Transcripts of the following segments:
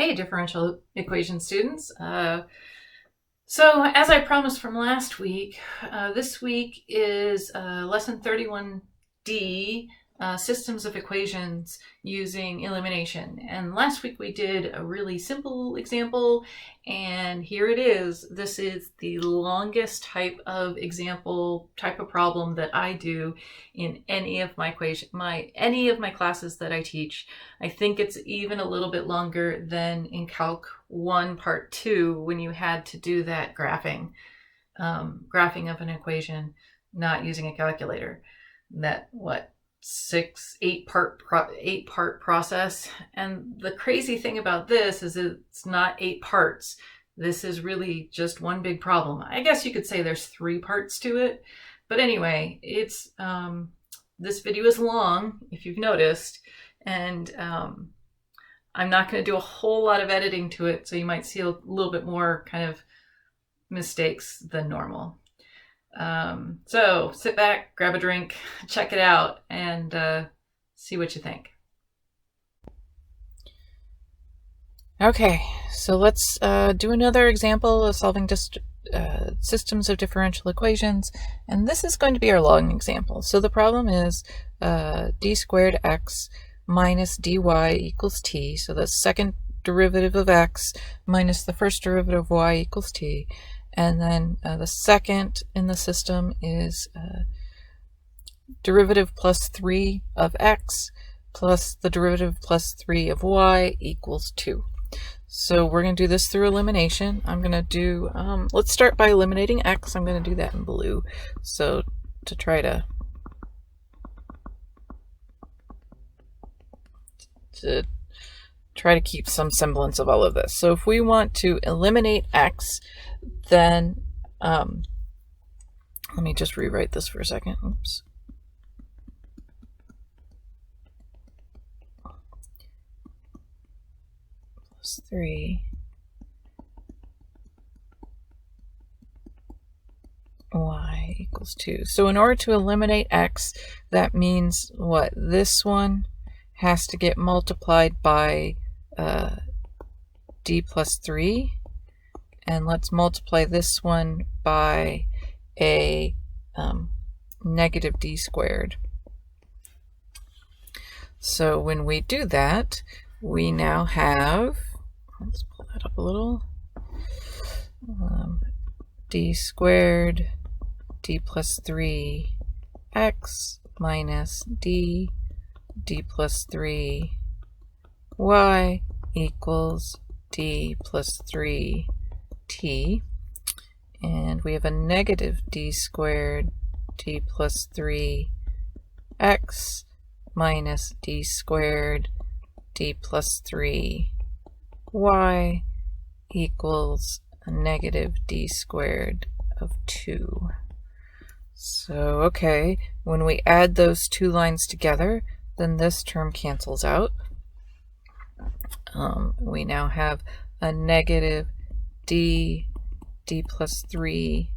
Hey, differential equation students. So as I promised from last week, this week is lesson 31D, systems of equations using elimination. And last week we did a really simple example, and here it is. This is the longest type of problem that I do in any of my classes that I teach. I think it's even a little bit longer than in Calc 1 Part 2 when you had to do that graphing of an equation not using a calculator. That, eight part process. And the crazy thing about this is it's not 8 parts. This is really just one big problem. I guess you could say there's 3 parts to it. But anyway, it's this video is long, if you've noticed, and I'm not going to do a whole lot of editing to it, so you might see a little bit more kind of mistakes than normal. So sit back, grab a drink, check it out, and see what you think. Okay, so let's do another example of solving systems of differential equations, and this is going to be our long example. So the problem is d squared x minus dy equals t, so the second derivative of x minus the first derivative of y equals t. And then the second in the system is derivative plus 3 of x plus the derivative plus 3 of y equals 2. So we're going to do this through elimination. I'm going to do, let's start by eliminating x. I'm going to do that in blue. So to try to keep some semblance of all of this. So if we want to eliminate x, then let me just rewrite this for a second. Oops. Plus 3 y equals 2. So in order to eliminate x, that means what? This one has to get multiplied by d plus 3, and let's multiply this one by a negative d squared. So when we do that, we now have, let's pull that up a little, d squared d plus 3 x minus d plus 3 y equals d plus 3 t, and we have a negative d squared d plus 3 x minus d squared d plus 3 y equals a negative d squared of 2. So okay, when we add those two lines together, then this term cancels out. We now have a negative d plus 3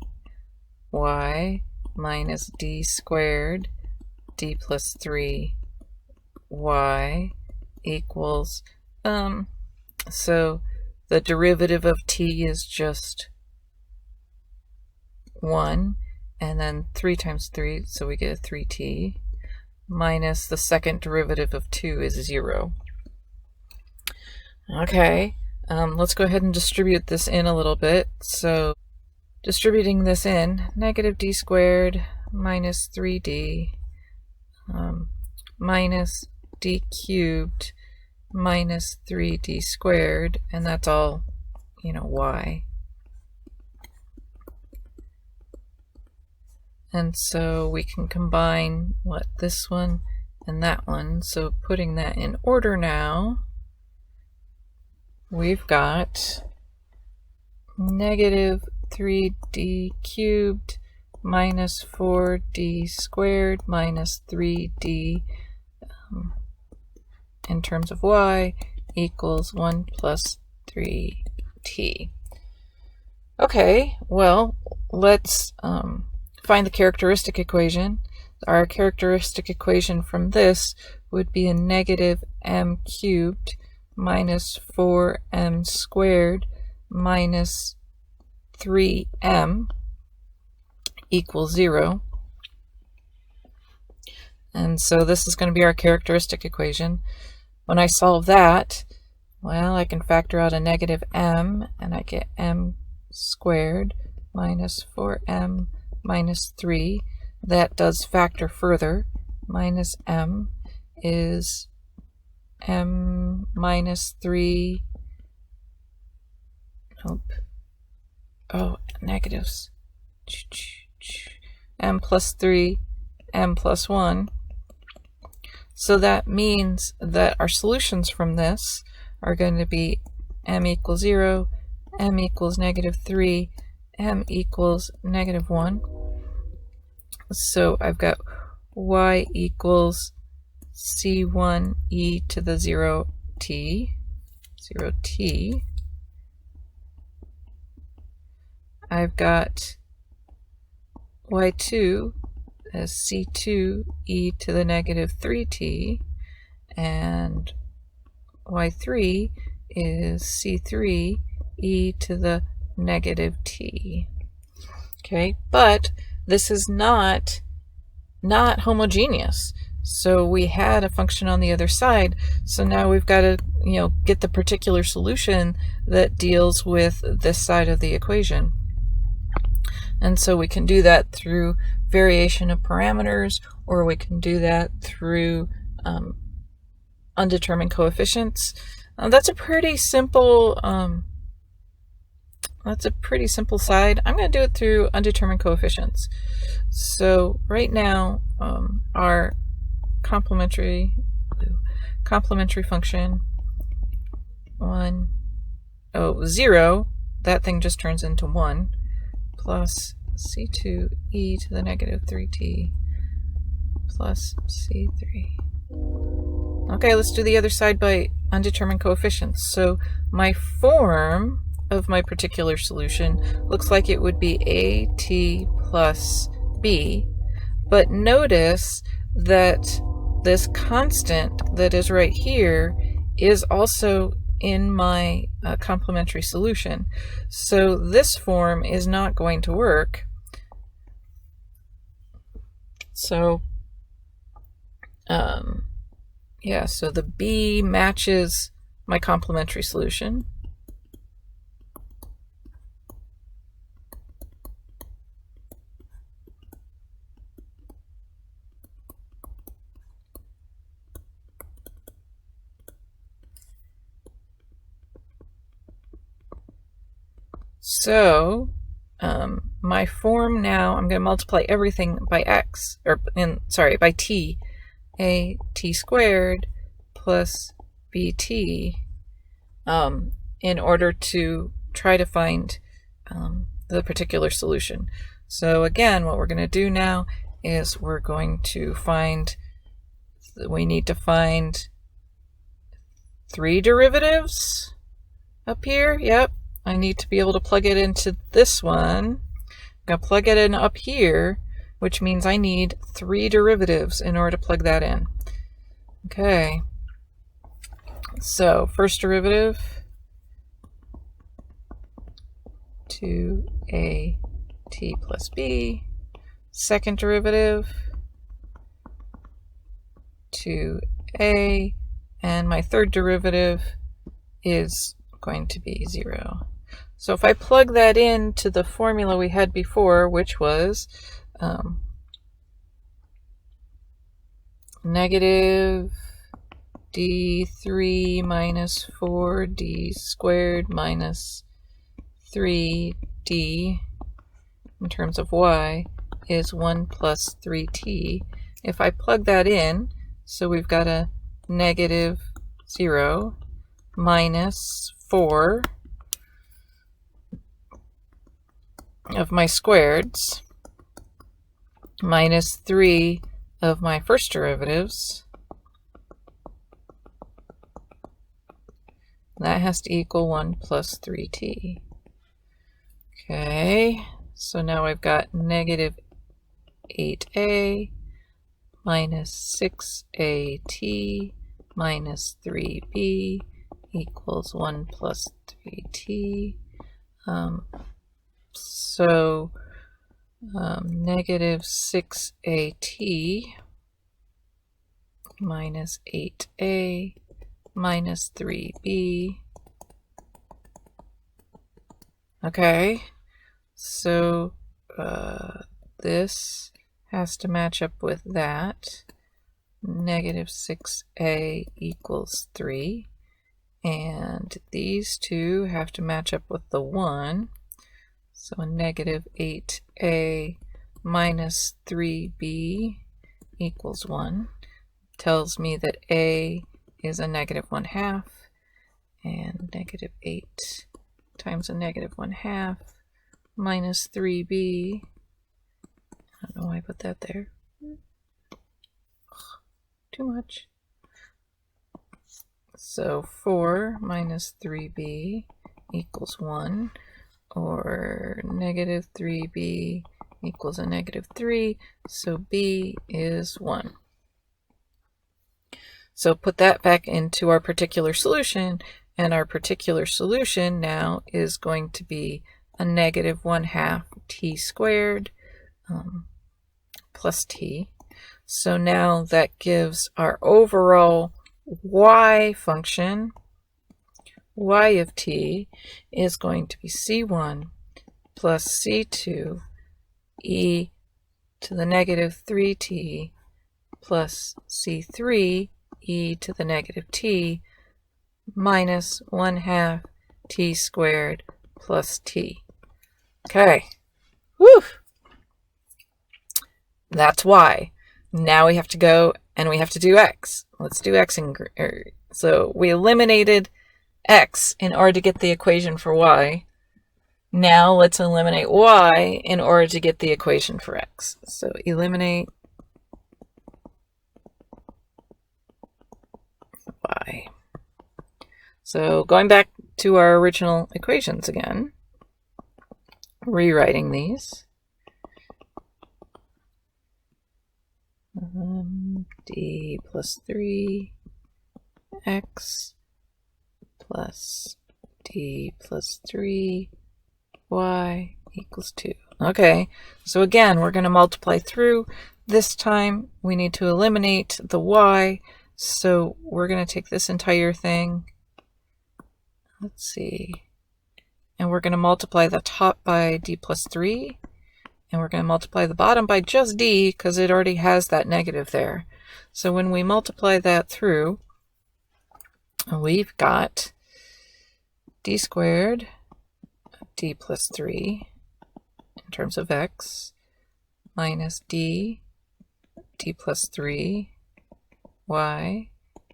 y minus d squared d plus 3 y equals, so the derivative of t is just 1, and then 3 times 3, so we get a 3t, minus the second derivative of 2 is 0. Okay, let's go ahead and distribute this in a little bit. So distributing this in, negative d squared minus 3d minus d cubed minus 3d squared, and that's all, y. And so we can combine this one and that one. So putting that in order now, we've got negative 3d cubed minus 4d squared minus 3d in terms of y equals 1 plus 3t. Okay, well, let's find the characteristic equation. Our characteristic equation from this would be a negative m cubed minus 4m squared minus 3m equals 0. And so this is going to be our characteristic equation. When I solve that, well, I can factor out a negative m, and I get m squared minus 4m minus 3. That does factor further. Minus m is m minus 3. Nope. Oh, negatives. M plus 3, m plus 1. So that means that our solutions from this are going to be m equals 0, m equals negative 3, m equals negative 1. So I've got y equals c1 e to the 0t, 0t. I've got y2 as c2 e to the negative 3t, and y3 is c3 e to the negative t. Okay, but this is not homogeneous. So we had a function on the other side, so now we've got to, get the particular solution that deals with this side of the equation. And so we can do that through variation of parameters, or we can do that through undetermined coefficients. That's a pretty simple side. I'm going to do it through undetermined coefficients. So right now, our complementary function 0, that thing just turns into 1, plus c2 e to the negative 3t plus c3. Okay, let's do the other side by undetermined coefficients. So my form of my particular solution looks like it would be at plus b, but notice that this constant that is right here is also in my complementary solution. So this form is not going to work. So so the b matches my complementary solution. So my form now, I'm going to multiply everything by x, by t, a t squared plus bt, in order to try to find the particular solution. So again, what we're going to do now is we need to find 3 derivatives up here. Yep. I need to be able to plug it into this one. I'm going to plug it in up here, which means I need 3 derivatives in order to plug that in. Okay. So first derivative, 2at plus b. Second derivative, 2a. And my third derivative is going to be 0. So if I plug that into the formula we had before, which was negative d3 minus 4d squared minus 3d in terms of y is 1 plus 3t. If I plug that in, so we've got a negative 0 minus 4 of my squareds minus 3 of my first derivatives. That has to equal 1 plus 3t. Okay, so now I've got negative 8a minus 6at minus 3b equals 1 plus 3t. So negative 6at minus 8a minus 3b. Okay, so this has to match up with that. Negative 6a equals 3. And these two have to match up with the 1. So negative 8a minus 3b equals 1. Tells me that a is a negative 1/2, and negative 8 times a negative 1/2 minus 3b. I don't know why I put that there. Too much. So 4 minus 3b equals 1, or negative 3b equals a negative 3, so b is 1. So put that back into our particular solution, and our particular solution now is going to be a negative 1/2 t squared plus t. So now that gives our overall y function, y of t, is going to be c1 plus c2 e to the negative 3t plus c3 e to the negative t minus 1/2 t squared plus t. Okay. Whew. That's y. Now we have to go and we have to do x. Let's do x. So we eliminated x in order to get the equation for y. Now let's eliminate y in order to get the equation for x. So eliminate y. So going back to our original equations again, rewriting these. D plus 3x plus d plus 3y equals 2. Okay, so again, we're going to multiply through. This time we need to eliminate the y, so we're going to take this entire thing, let's see, and we're going to multiply the top by d plus 3, and we're going to multiply the bottom by just d because it already has that negative there. So when we multiply that through, we've got d squared, d plus 3 in terms of x, minus d plus 3 y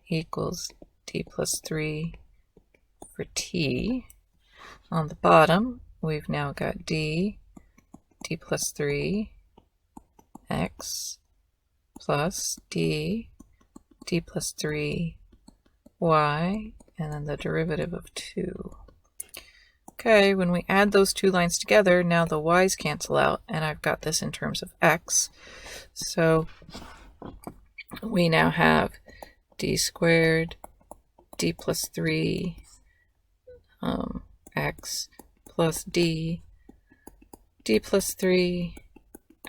equals d plus 3 for t. On the bottom, we've now got d plus 3 x plus d plus 3 y, and then the derivative of 2. Okay, when we add those two lines together, now the y's cancel out, and I've got this in terms of x. So we now have d squared, d plus 3 x plus d plus 3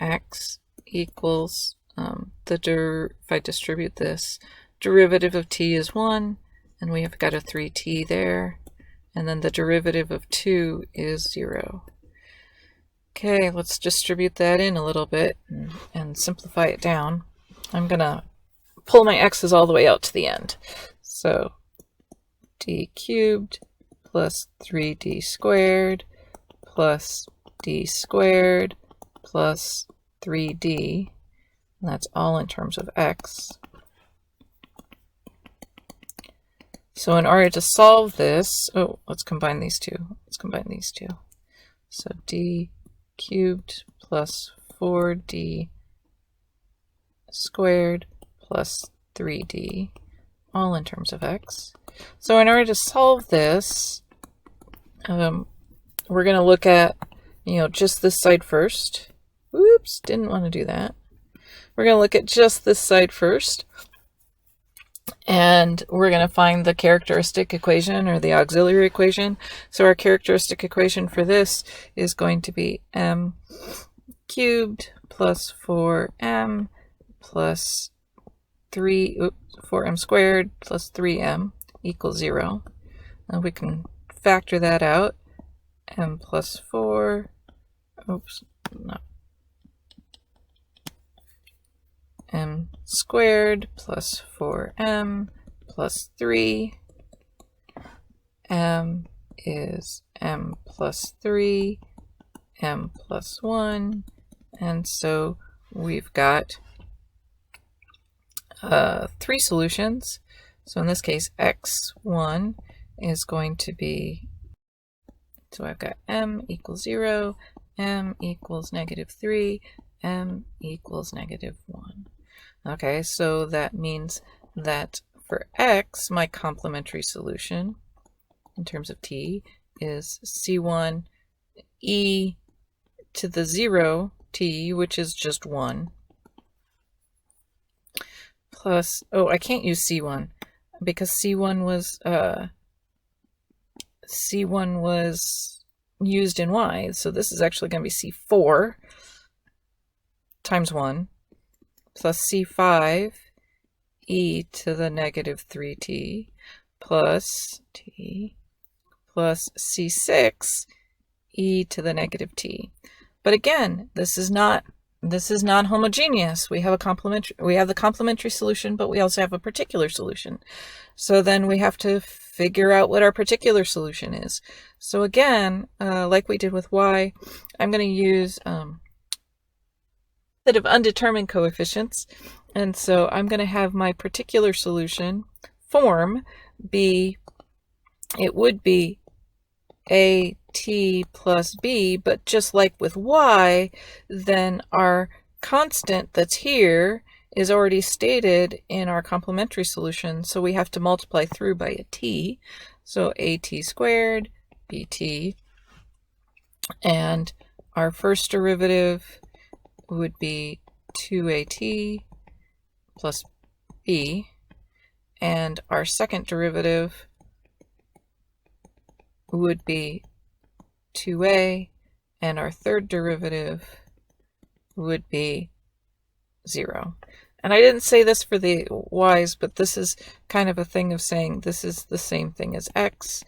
x equals, if I distribute this, derivative of t is 1, and we have got a 3t there, and then the derivative of 2 is 0. Okay, let's distribute that in a little bit and simplify it down. I'm going to pull my x's all the way out to the end. So d cubed plus 3d squared plus d squared plus 3d, and that's all in terms of x. So in order to solve this, let's combine these two. So d cubed plus 4d squared plus 3d, all in terms of x. So in order to solve this, we're going to look at, just this side first. Oops, didn't want to do that. We're going to look at just this side first. And we're going to find the characteristic equation or the auxiliary equation. So our characteristic equation for this is going to be m cubed plus 4m plus 4m squared plus 3m equals 0. And we can factor that out. M plus 4, m squared plus 4m plus 3. M is m plus 3, m plus 1. And so we've got 3 solutions. So in this case, x1 is going to be, so I've got m equals 0, m equals -3, m equals -1. Okay, so that means that for x, my complementary solution in terms of t is c1 e to the 0 t, which is just 1, plus, oh, I can't use c1 because c1 was used in y, so this is actually going to be c4 times 1 plus c5 e to the -3t plus t plus c6 e to the -t. But again, this is not homogeneous. We have the complementary solution, but we also have a particular solution. So then we have to figure out what our particular solution is. So again, like we did with y, I'm going to use set of undetermined coefficients. And so I'm going to have my particular solution form be, it would be a t plus b, but just like with y, then our constant that's here is already stated in our complementary solution, so we have to multiply through by a t. So at squared bt, and our first derivative would be 2at plus b, and our second derivative would be 2a, and our third derivative would be 0. And I didn't say this for the y's, but this is kind of a thing of saying this is the same thing as x,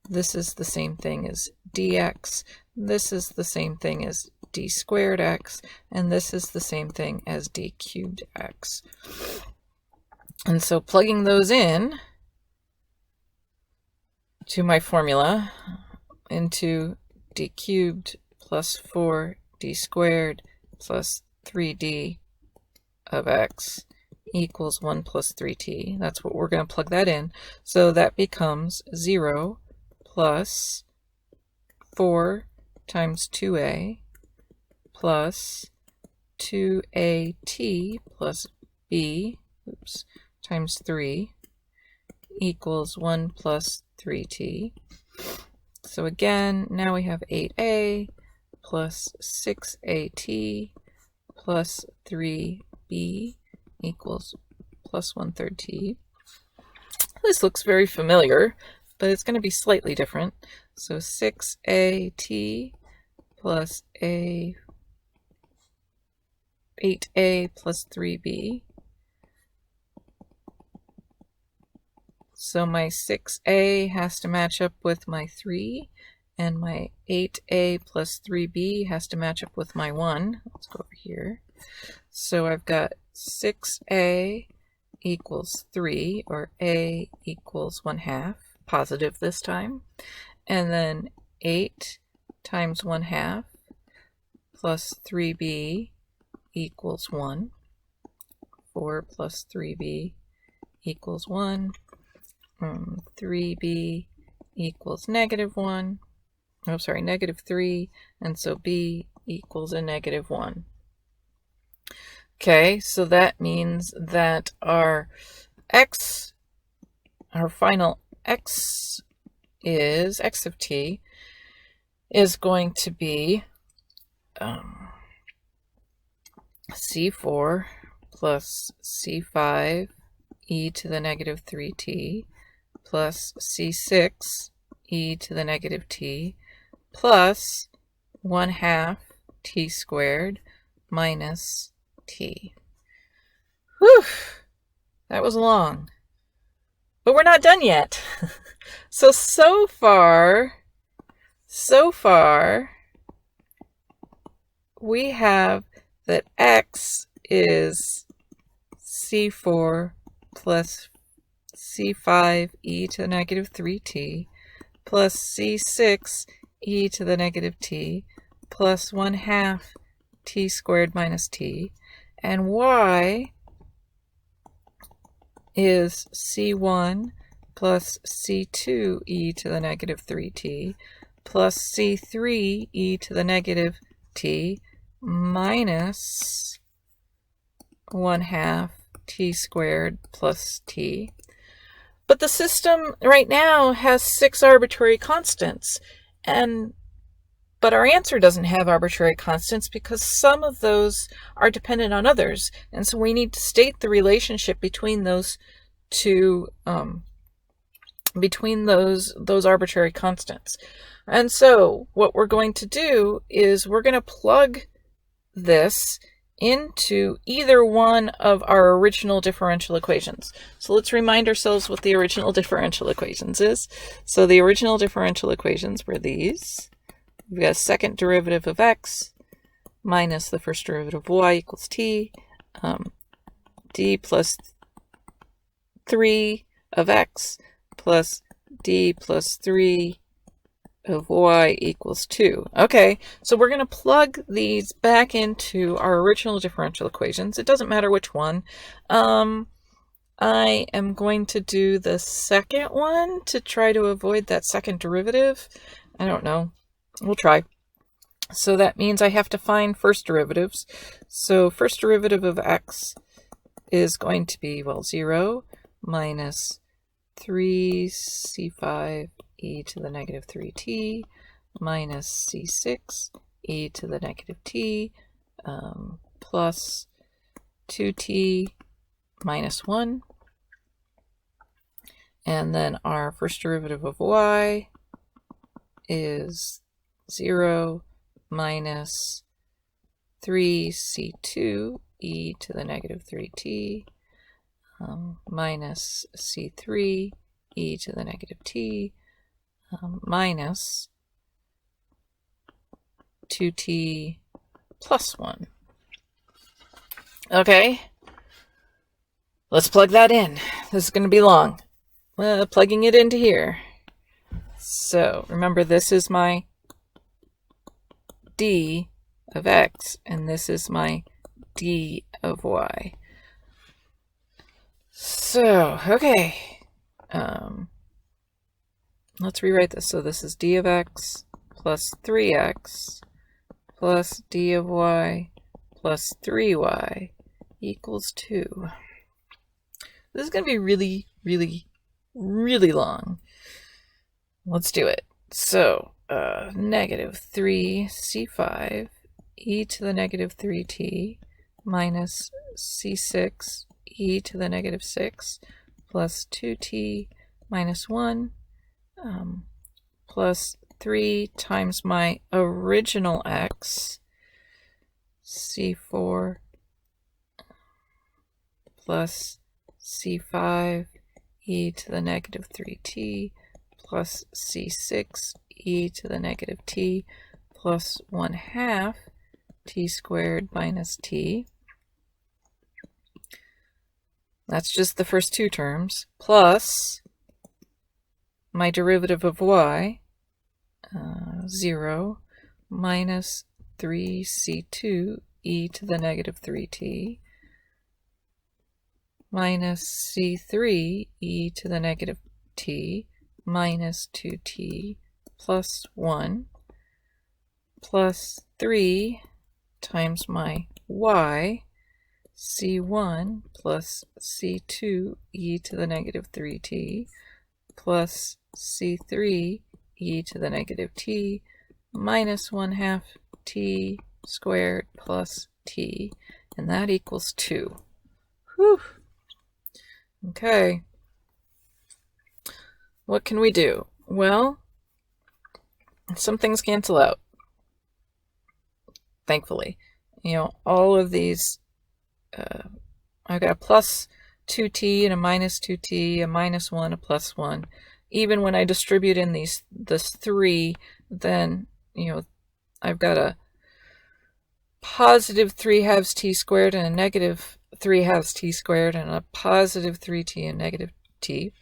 this is the same thing as dx, this is the same thing as d squared x, and this is the same thing as d cubed x. And so plugging those in to my formula, into d cubed plus 4d squared plus 3d of x equals 1 plus 3t. That's what we're going to plug that in. So that becomes 0 plus 4 times 2a plus 2at plus b times 3 equals 1 plus 3t. So again, now we have 8a plus 6at plus 3b equals plus 1/3 t. This looks very familiar, but it's going to be slightly different. So 6at plus 8a plus 3b. So my 6a has to match up with my 3, and my 8a plus 3b has to match up with my 1. Let's go over here. So I've got 6a equals 3, or a equals 1/2, positive this time. And then 8 times 1/2 plus 3b equals 1. 4 plus 3b equals 1. 3b equals -1. Oh, sorry, -3. And so b equals a -1. Okay, so that means that our final x of t is going to be c4 plus c5 e to the negative 3t plus c6 e to the negative t plus 1/2 t squared minus t. Whew, that was long. But we're not done yet. So far, we have that x is c4 plus c5 e to the negative 3t plus c6 e to the negative t plus 1/2 t squared minus t, and y is c1 plus c2 e to the negative 3t plus c3 e to the negative t minus 1/2 t squared plus t. But the system right now has 6 arbitrary constants, but our answer doesn't have arbitrary constants because some of those are dependent on others, and so we need to state the relationship between those two, between those arbitrary constants. And so what we're going to do is we're going to plug this into either one of our original differential equations. So let's remind ourselves what the original differential equations is. So the original differential equations were these. We've got a second derivative of x minus the first derivative of y equals t, d plus 3 of x plus d plus 3 of y equals 2. Okay, so we're going to plug these back into our original differential equations. It doesn't matter which one. I am going to do the second one to try to avoid that second derivative. I don't know. We'll try. So that means I have to find first derivatives. So first derivative of x is going to be, well, 0 minus 3c5 e to the negative 3t minus c6 e to the negative t plus 2t minus 1. And then our first derivative of y is 0 minus 3c2 e to the negative 3t minus c3 e to the negative t minus 2t plus 1. Okay, let's plug that in. This is going to be long. Plugging it into here. So remember, this is my d of x, and this is my d of y. So, okay. Let's rewrite this. So this is d of x plus 3x plus d of y plus 3y equals 2. This is going to be really, really, really long. Let's do it. So, negative 3c5 e to the negative 3t minus c6 e to the negative 6 plus 2t minus 1 plus 3 times my original x, c4 plus c5 e to the negative 3t plus c6 e to the negative t plus 1/2 t squared minus t. That's just the first two terms, plus my derivative of y, 0 minus 3c2 e to the negative 3t minus c3 e to the negative t minus 2t plus 1 plus 3 times my y, c1 plus c2 e to the negative 3t plus c3 e to the negative t minus 1/2 t squared plus t, and that equals 2. Whew. Okay. What can we do? Well, some things cancel out. Thankfully. All of these, I've got a plus 2t and a minus 2t, a minus 1, a plus 1. Even when I distribute in this 3, then, I've got a positive 3 halves t squared and a negative 3 halves t squared and a positive 3t and negative t.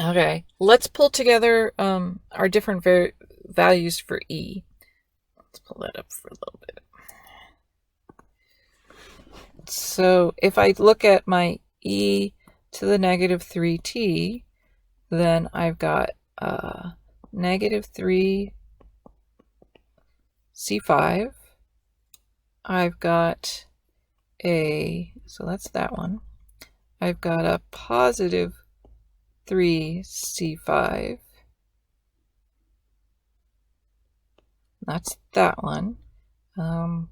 Okay, let's pull together our different values for e. Let's pull that up for a little bit. So if I look at my e to the negative 3t, then I've got negative 3 C5. I've got so that's that one. I've got a positive 3 C5. That's that one. I'll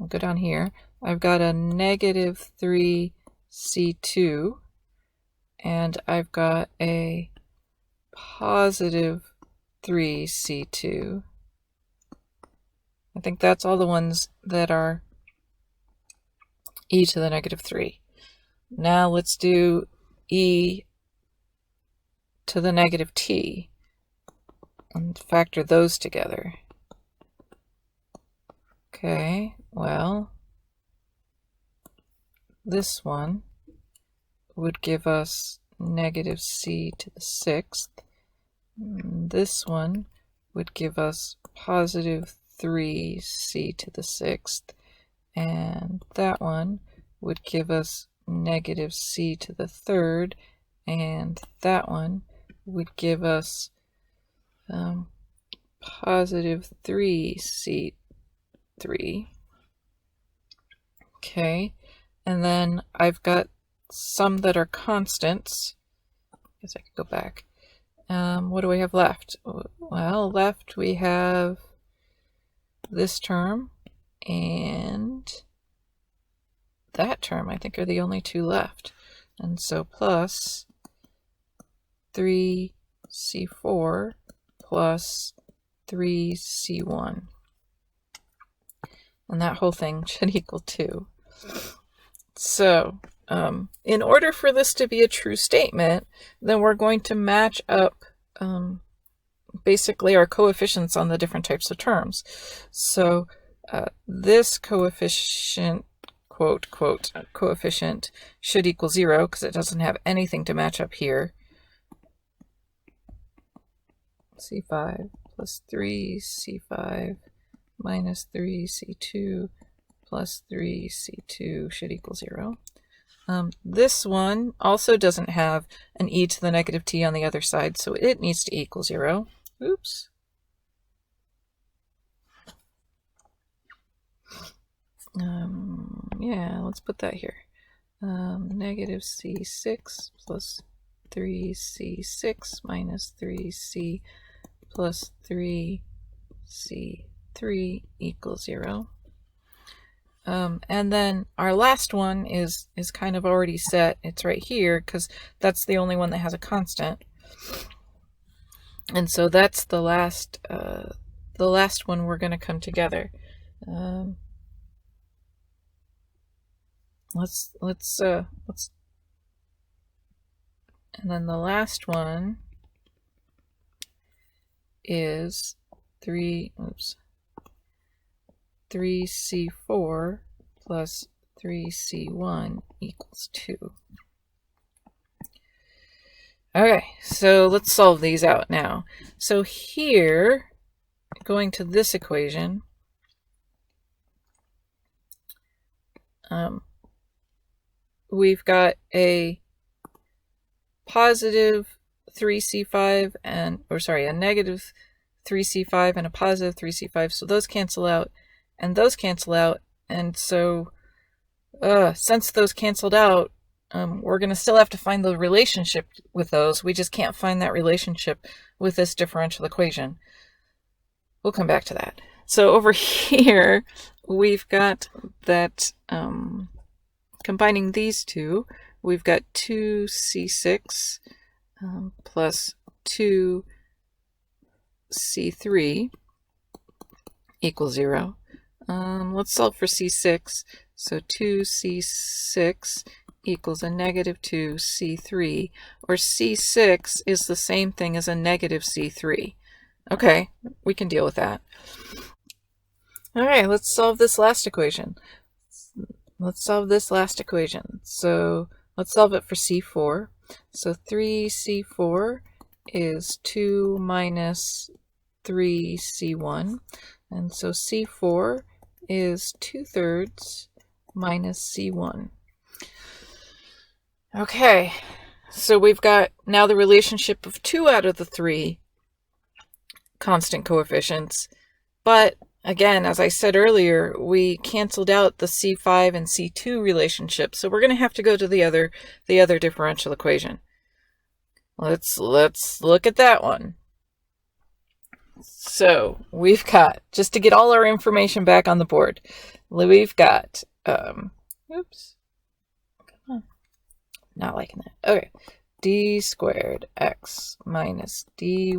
go down here. I've got a negative 3 C2. And I've got a positive 3 C2. I think that's all the ones that are e to the negative 3. Now let's do e to the negative t and factor those together. Okay, well, this one would give us negative c to the 6th. This one would give us positive 3c to the 6th. And that one would give us negative c to the 3rd. And that one would give us positive 3c3. Okay, and then I've got some that are constants. I guess I could go back. What do we have left? Well, left we have this term and that term. I think are the only two left. And so plus 3c4 plus 3c1. And that whole thing should equal 2. So, in order for this to be a true statement, then we're going to match up basically our coefficients on the different types of terms. So, this coefficient, quote, coefficient should equal 0 because it doesn't have anything to match up here. C5 plus 3c5 minus 3c2 plus 3c2 should equal 0. This one also doesn't have an e to the negative t on the other side, so it needs to equal 0. Oops. Yeah, let's put that here. Negative c6 plus 3c6 minus 3c plus 3c3 equals 0. And then our last one is kind of already set. It's right here because that's the only one that has a constant. And so that's the last one we're going to come together. Let's and then the last one is 3c4 plus 3c1 equals 2. Okay, so let's solve these out now. So here, going to this equation, we've got a positive 3c5 and, a negative 3c5 and a positive 3c5, so those cancel out and those cancel out, and so since those canceled out, we're going to still have to find the relationship with those. We just can't find that relationship with this differential equation. We'll come back to that. So over here, we've got that combining these two, we've got 2c6 plus 2c3 equals 0. Let's solve for c6. So 2c6 equals a negative 2c3, or c6 is the same thing as a negative c3. Okay, we can deal with that. All right, let's solve this last equation. So let's solve it for c4. So 3c4 is 2 minus 3c1. And so c4 is 2/3 minus c1. Okay, so we've got now the relationship of 2 out of the 3 constant coefficients. But again, as I said earlier, we canceled out the c5 and c2 relationship. So we're going to have to go to the other differential equation. Let's look at that one. So we've got, just to get all our information back on the board, we've got, oops, come on, not liking that. Okay, d squared x minus dy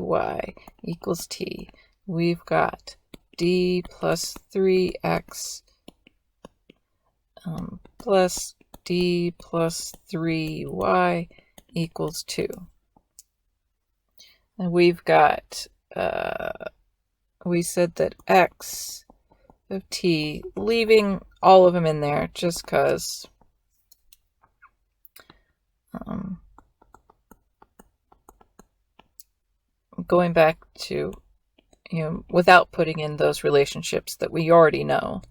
equals t. We've got d plus 3x plus d plus 3y equals 2. And we've got, we said that x of t, leaving all of them in there just because going back to, without putting in those relationships that we already know.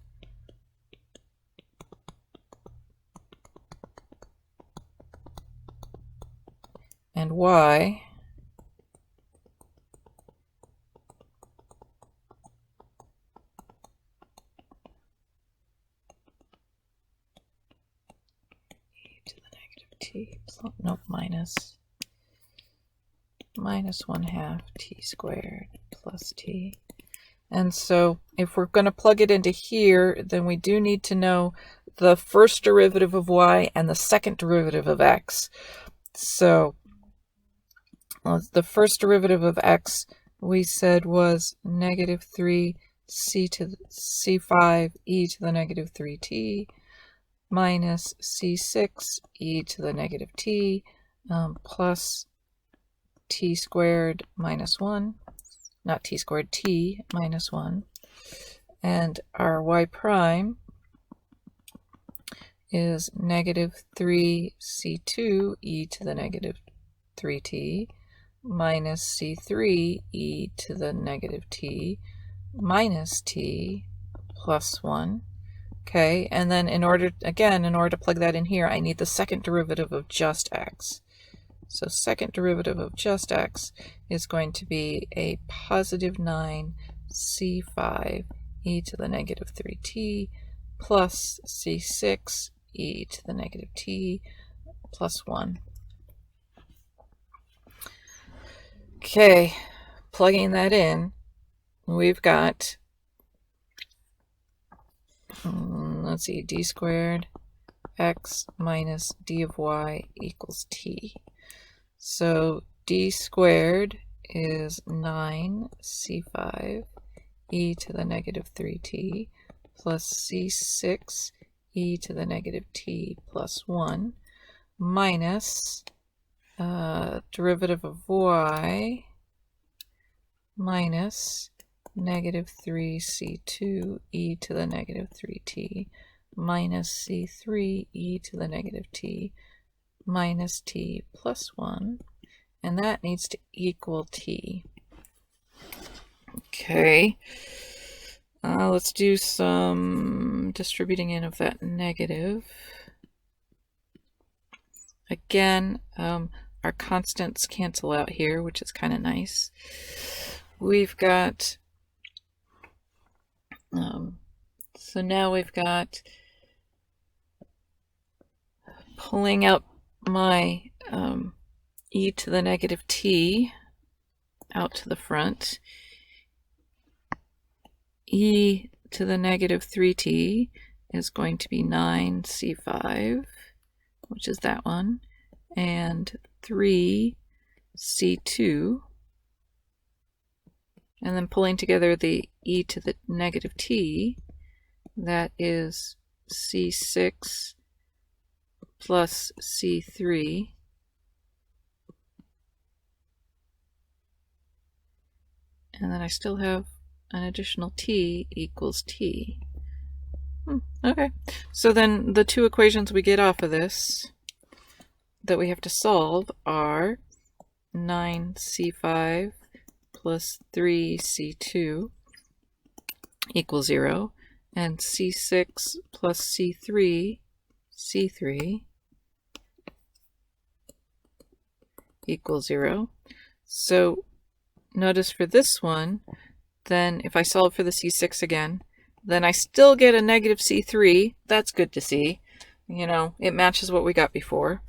And y to the negative t, nope, minus 1/2 t squared plus t. And so if we're going to plug it into here, then we do need to know the first derivative of y and the second derivative of x. So the first derivative of x we said was negative 3 c5 e to the negative 3t minus c6 e to the negative t plus t squared minus 1, not t squared, t minus 1. And our y prime is negative 3c2 e to the negative 3t minus c3 e to the negative t minus t plus 1. Okay, and then in order to plug that in here, I need the second derivative of just x. So second derivative of just x is going to be a positive 9 c5 e to the negative 3t plus c6 e to the negative t plus 1. Okay, plugging that in, we've got, let's see, d squared x minus d of y equals t. So d squared is 9 c5 e to the negative 3t plus c6 e to the negative t plus 1 minus derivative of y minus negative 3c2 e to the negative 3t minus c3 e to the negative t minus t plus 1, and that needs to equal t. Okay, let's do some distributing in of that negative. Again, our constants cancel out here, which is kind of nice. We've got, so now we've got, pulling out my e to the negative t out to the front. E to the negative 3t is going to be 9 c5. which is that one, and 3c2, and then pulling together the e to the negative t, that is c6 plus c3, and then I still have an additional t equals t. Okay, so then the two equations we get off of this that we have to solve are 9c5 plus 3c2 equals 0, and c6 plus c3 equals 0. So notice for this one, then if I solve for the c6 again, then I still get a negative c3. That's good to see. You know, it matches what we got before.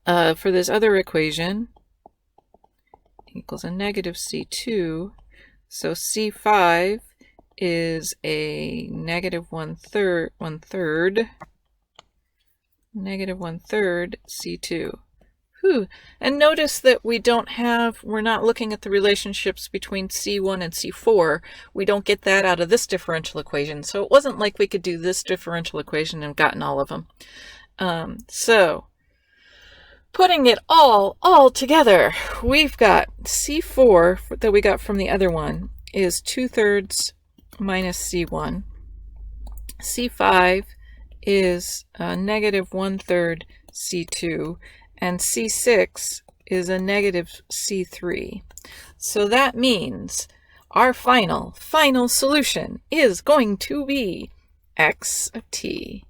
For this other equation, equals a negative c2. So c5 is a negative one third c2. Whew. And notice that we're not looking at the relationships between C1 and C4. We don't get that out of this differential equation. So it wasn't like we could do this differential equation and gotten all of them. So putting it all together, we've got C4 that we got from the other one is 2/3 minus C1. C5 is negative 1/3 C2. And C6 is a negative C3. So that means our final solution is going to be x of t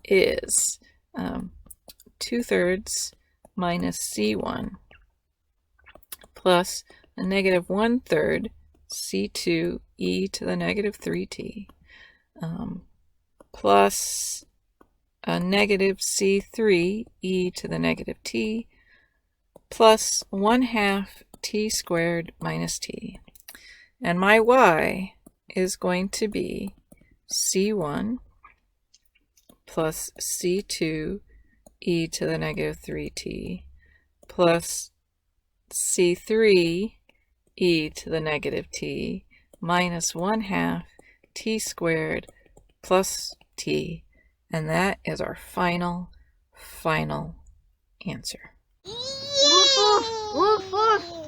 is 2/3 minus C1 plus a negative 1/3 C2 e to the negative 3t plus a negative c3 e to the negative t plus 1/2 t squared minus t. And my y is going to be c1 plus c2 e to the negative 3t plus c3 e to the negative t minus 1/2 t squared plus t. And that is our final answer. Woof, woof, woof, woof.